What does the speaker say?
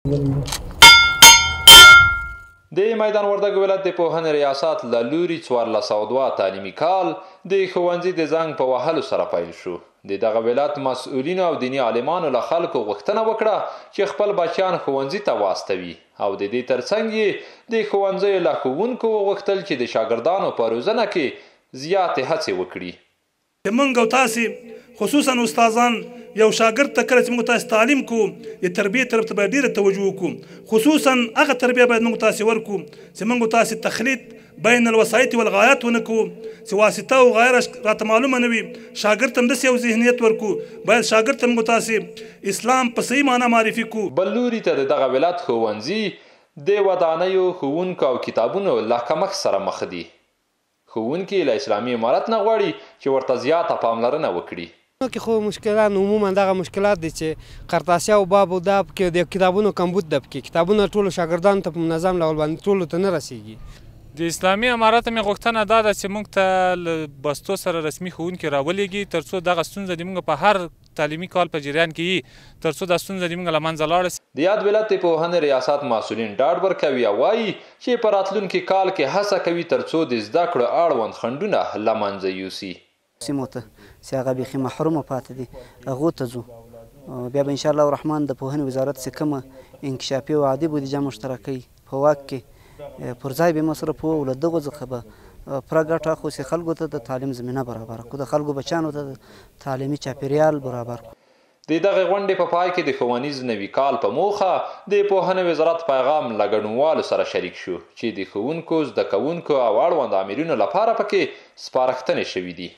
د میدان وردګ ولایت د پوهنې ریاست له لوري 1402 تعلیمي کال د ښوونځي د زنګ په وهلو سره پیل شو. د دغه ولایت مسؤلینو او دیني عالمانو له خلکو غوښتنه وکړه چې خپل بچیان ښوونځي ته واستوي او د دې ترڅنګ یې د ښوونځیو له ښوونکو وغوښتل چې د شاګردانو په روزنه کې زیاتې هڅې وکړي. موږ او تاسې خصوصا استادان یو شاګرد ته کله چې موږ تاسې تعلیم کوو د تربیې طرف ته باید ډېره توجه وکړو، خصوصا هغه تربیه باید موږ تاسې ورکړو چې موږ تاسې تخلیط بین الوسایط والغایات ونه کړو چې واسطه او غایه راته معلومه نه وي. شاګرد ته هم داسې یو ذهنیت ورکړو، باید شاګرد ته موږ تاسې اسلام په صحیح معنا معرفي کړو. بل لوري ته د دغه ولایت ښوونځي د ودانیو، ښوونکو او کتابونو له کمښت سره مخ دي. ښوونکي له اسلامي امارت نه غواړي چې ورته زیاته پاملرنه وکړي. کې خو مشکلات عموما دغه مشکلات دي چې قرطاسي او باب او دا پکې د کتابونو کمبود ده، پکې کتابونه ټولو شاګردانو ته په منظم ډول باندې ټولو ته نه رسیږي. د اسلامي امارت مې غوښتنه دا ده چې موږ ته له بستو سره رسمي ښوونکي راولېږي تر څو دغه ستونزه د موږ په هر تعلیمي کال په جریان کې وي، تر څو دا ستونزه د موږ له منځه لاړه سي. د یاد ولایت د پوهنې ریاست مسؤلین ډاډ ورکوي او وایي چې په راتلونکي کال کې هڅه کوي تر څو د زده کړو اړوند خنډونه له منځه یوسي. سیمو ته چې هغه بیخي محرومه پاتې دي هغو ته ځو، بیا به انشاءالله الرحمن د پوهنې وزارت چې کومه انکشافي او عادي بودیجه مشترکوي په واک کې پر ځای به مصرف وو، له دغو څخه به پوره ګټه اخلو چې خلکو ته د تعلیم زمینه برابره کړو، د خلکو بچیانو ته د تعلیمي چاپیریال برابر کړو. د دغه غونډې په پای کې د ښوونیز نوي کال په موخه د پوهنې وزارت پیغام له ګډونوالو سره شریک شو چې د ښوونکو، زده کوونکو او اړوند آمرینو لپاره پکې سپارښتنې شوي دي.